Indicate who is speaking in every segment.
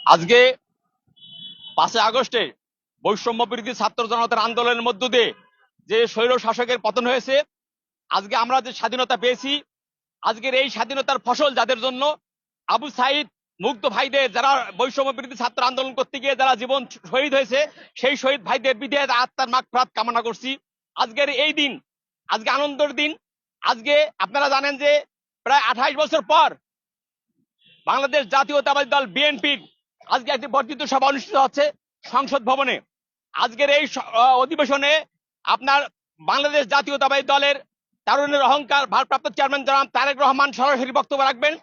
Speaker 1: আজকে 5 আগস্টে বৈষম্য বিরোধী ছাত্র জনতার আন্দোলনের মধ্য দিয়ে যে স্বৈর শাসকের পতন হয়েছে, আজকে আমরা যে স্বাধীনতা পেয়েছি, আজকের এই স্বাধীনতার ফসল যাদের জন্য আবু সাইদ মুগ্ধ ভাইদের, যারা বৈষম্য বিরোধী ছাত্র আন্দোলন করতে গিয়ে যারা জীবন শহীদ হয়েছে, সেই শহীদ ভাইদের বিদেহ আত্মার মাগফিরাত কামনা করছি। আজকের এই দিন আজকে আনন্দের দিন। আজকে আপনারা জানেন যে প্রায় 28 বছর পর বাংলাদেশ জাতীয়তাবাদী দল বিএনপির আজকে একটি বর্ধিত সভা অনুষ্ঠিত হচ্ছে সংসদ ভবনে। আজকের এই অধিবেশনে আপনার বাংলাদেশ জাতীয়তাবাদী দলের তারুণ্যের অহংকার ভারপ্রাপ্ত চেয়ারম্যান জনাব তারেক রহমান সরাসরি বক্তব্য রাখবেন।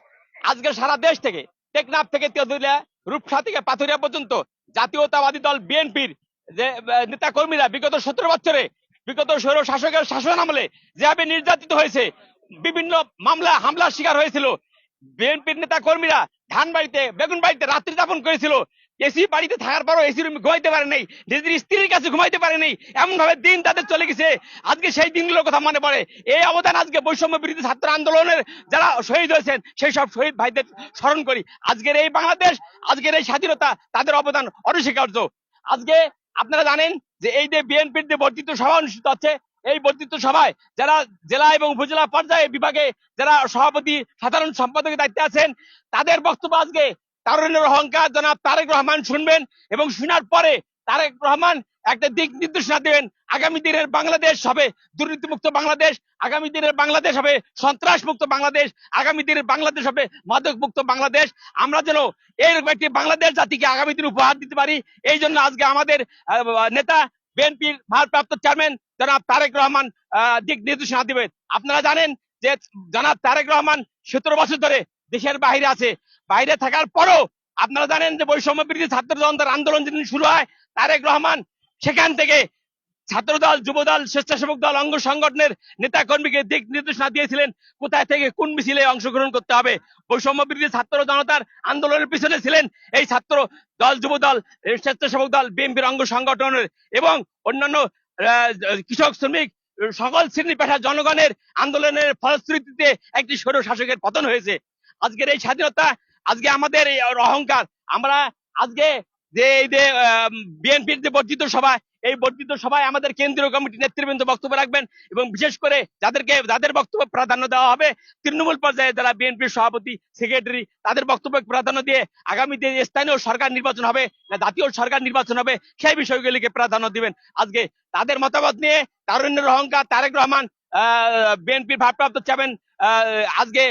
Speaker 1: আজকে সারা দেশ থেকে, টেকনাফ থেকে তেঁতুলিয়া, রূপসা থেকে পাথুরিয়া পর্যন্ত জাতীয়তাবাদী দল বিএনপির যে নেতা কর্মীরা বিগত 17 বছরে বিগত স্বৈর শাসকের শাসন আমলে যেভাবে নির্যাতিত হয়েছে, বিভিন্ন মামলা হামলার শিকার হয়েছিল, বিএনপির নেতা কর্মীরা ধানবাড়িতে, বেগুনবাড়িতে রাত্রি যাপন করেছিল, এসি বাড়িতে থাকার পরও এসি রুমে ঘুমাইতে পারে নাই, নিজের স্ত্রীর কাছে ঘুমাইতে পারে নাই, এমন ভাবে দিন তাদের চলে গেছে। আজকে সেই দিনগুলোর কথা মনে পড়ে। এই অবদান আজকে বৈষম্য বিরোধী ছাত্র আন্দোলনের যারা শহীদ হয়েছেন সেই সব শহীদ ভাইদের স্মরণ করি। আজকের এই বাংলাদেশ, আজকের এই স্বাধীনতা, তাদের অবদান অনস্বীকার্য। আজকে আপনারা জানেন যে এই যে বিএনপির যে বর্ধিত সভা অনুষ্ঠিত হচ্ছে, এই বর্ধিত সভায় যারা জেলা এবং উপজেলা পর্যায়ে বিভাগে যারা সভাপতি, সাধারণ সম্পাদকের দায়িত্বে আছেন, তাদের বক্তব্য আজকে তারুণ্যের অহংকার জনাব তারেক রহমান শুনবেন এবং শোনার পরে তারেক রহমান একটা দিক নির্দেশনা দেবেন। আগামী দিনের বাংলাদেশ হবে দুর্নীতিমুক্ত বাংলাদেশ, আগামী দিনের বাংলাদেশ হবে সন্ত্রাস মুক্ত বাংলাদেশ, আগামী দিনের বাংলাদেশ হবে মাদক মুক্ত বাংলাদেশ। আমরা যেন এইরকম একটি বাংলাদেশ জাতিকে আগামী দিন উপহার দিতে পারি, এই জন্য আজকে আমাদের নেতা বিএনপির ভারপ্রাপ্ত চেয়ারম্যান জনাব তারেক রহমান দিক নির্দেশনা দিবেন। আপনারা জানেন যে জনাব তারেক রহমান 17 বছর ধরে দেশের বাইরে আছে। বাইরে থাকার পরও আপনারা জানেন যে বৈষম্য বিরোধী ছাত্র জনতার আন্দোলন যেদিন শুরু হয়, তারেক রহমান সেখান থেকে ছাত্রদল, যুবদল, স্বেচ্ছাসেবক দল, অঙ্গ সংগঠনের নেতা কর্মীকে দিক নির্দেশনা দিয়েছিলেন কোথায় থেকে কোন মিছিলে অংশগ্রহণ করতে হবে। বৈষম্য বিরোধী ছাত্র জনতার আন্দোলনের পিছনে ছিলেন এই ছাত্র দল, যুবদল, স্বেচ্ছাসেবক দল, বিএনপির অঙ্গ সংগঠনের এবং অন্যান্য কৃষক, শ্রমিক, সকল শ্রেণী পেশা জনগণের আন্দোলনের ফলশ্রুতিতে একটি স্বৈর শাসকের পতন হয়েছে। আজকের এই স্বাধীনতা, আজকে আমাদের এই অহংকার। আমরা আজকে যে এই যে বিএনপির যে বর্ধিত সভা, এই বর্ধিত সভায় আমাদের কেন্দ্রীয় কমিটির নেতৃবৃন্দ বক্তব্য রাখবেন এবং বিশেষ করে যাদের বক্তব্য প্রাধান্য দেওয়া হবে, তৃণমূল পর্যায়ে যারা বিএনপির সভাপতি, সেক্রেটারি, তাদের বক্তব্য প্রাধান্য দিয়ে আগামীতে স্থানীয় সরকার নির্বাচন হবে না জাতীয় সরকার নির্বাচন হবে, সেই বিষয়গুলিকে প্রাধান্য দিবেন। আজকে তাদের মতামত নিয়ে তারুণ্যের অহংকার তারেক রহমান বিএনপির ভারপ্রাপ্ত চেয়ারম্যান আজকে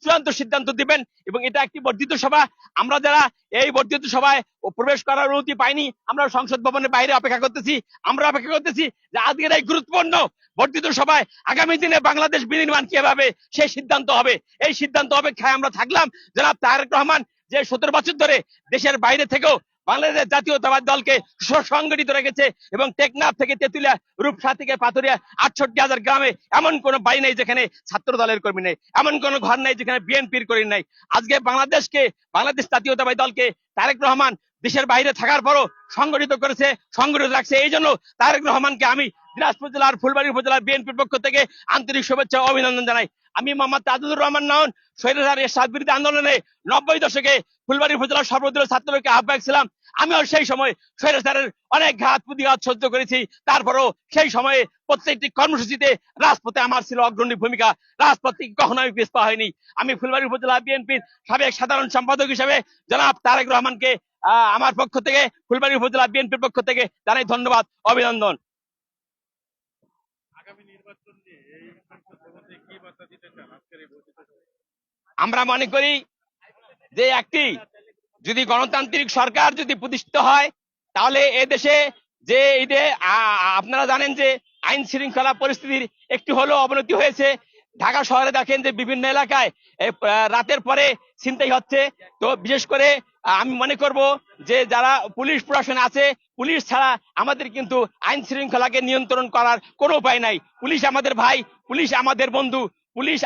Speaker 1: চূড়ান্ত সিদ্ধান্ত দিবেন এবং এটা একটি বর্ধিত সভা। আমরা যারা এই বর্ধিত সভায় প্রবেশ করার অনুমতি পাইনি, আমরা সংসদ ভবনের বাইরে অপেক্ষা করতেছি। আমরা অপেক্ষা করতেছি যে আজকের এই গুরুত্বপূর্ণ বর্ধিত সভায় আগামী দিনে বাংলাদেশ বিনির্মাণ কিভাবে সেই সিদ্ধান্ত হবে। এই সিদ্ধান্ত অপেক্ষায় আমরা থাকলাম। জনাব তারেক রহমান যে 17 বছর ধরে দেশের বাইরে থেকেও বাংলাদেশ জাতীয়তাবাদী দলকে সংগঠিত রেখেছে এবং টেকনাফ থেকে তেঁতুলিয়া, রূপসা থেকে পাথুরিয়া 68,000 গ্রামে এমন কোন বাড়ি নেই যেখানে ছাত্র দলের কর্মী নেই, এমন কোন ঘর নেই যেখানে বিএনপির কর্মী নেই। আজকে বাংলাদেশ জাতীয়তাবাদী দলকে তারেক রহমান দেশের বাইরে থাকার পরও সংগঠিত করেছে, সংগঠিত রাখছে। এই জন্য তারেক রহমানকে আমি দিনাজপুর জেলার ফুলবাড়ী উপজেলার বিএনপির পক্ষ থেকে আন্তরিক শুভেচ্ছা ও অভিনন্দন জানাই। আমি মোহাম্মদ তাজুদুর রহমান নন, স্বৈরাচার এরশাদ বিরোধী আন্দোলনে 90 দশকে ফুলবাড়ী উপজেলার সর্বদলীয় ছাত্রলীগের আহ্বায়ক ছিলাম। আমিও সেই সময় স্বৈরাচারের অনেক ঘাত প্রতিঘাত সহ্য করেছি। তারপরও সেই সময়ে প্রত্যেকটি কর্মসূচিতে রাজপথে আমার ছিল অগ্রণী ভূমিকা। রাজপথে কখনো আমি পিছপা হয়নি। আমি ফুলবাড়ী উপজেলা বিএনপির সাবেক সাধারণ সম্পাদক হিসেবে জনাব তারেক রহমানকে আমার পক্ষ থেকে, ফুলবাড়ী উপজেলা বিএনপির পক্ষ থেকে জানাই ধন্যবাদ, অভিনন্দন। আমরা মনে করি যে একটি যদি গণতান্ত্রিক সরকার যদি প্রতিষ্ঠিত হয়, তাহলে এ দেশে যে এই যে আপনারা জানেন যে আইন শৃঙ্খলা পরিস্থিতির একটু হলেও অবনতি হয়েছে। ঢাকা শহরে দেখেন যে বিভিন্ন এলাকায় রাতের পরে ছিনতাই হচ্ছে। তো বিশেষ করে আমি মনে করব যে যারা পুলিশ প্রশাসন আছে, পুলিশ ছাড়া আমাদের কিন্তু আইন শৃঙ্খলাকে নিয়ন্ত্রণ করার কোনো উপায় নাই। পুলিশ আমাদের ভাই, পুলিশ আমাদের বন্ধু, পুলিশ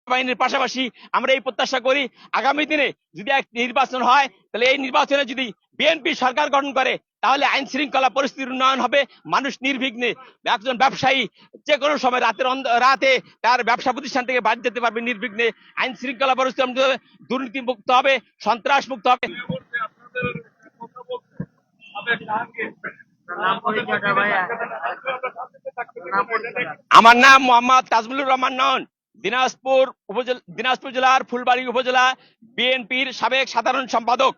Speaker 1: বাহিনীর পাশাপাশি আমরা এই প্রত্যাশা করি আগামী দিনে যদি এক নির্বাচন হয়, তাহলে এই নির্বাচনে যদি বিএনপি সরকার গঠন করে, তাহলে আইন শৃঙ্খলা পরিস্থিতির উন্নয়ন হবে। মানুষ নির্বিঘ্নে, একজন ব্যবসায়ী যে কোনো সময় রাতে তার ব্যবসা প্রতিষ্ঠান থেকে বাড়ি যেতে পারবে নির্বিঘ্নে। আইন শৃঙ্খলা পরিস্থিতি দুর্নীতি মুক্ত হবে, সন্ত্রাস মুক্ত হবে। আমার নাম মোহাম্মদ তাজমুলুর রহমান নন, দিনাজপুর জেলার ফুলবাড়ী উপজেলা বিএনপির সাবেক সাধারণ সম্পাদক।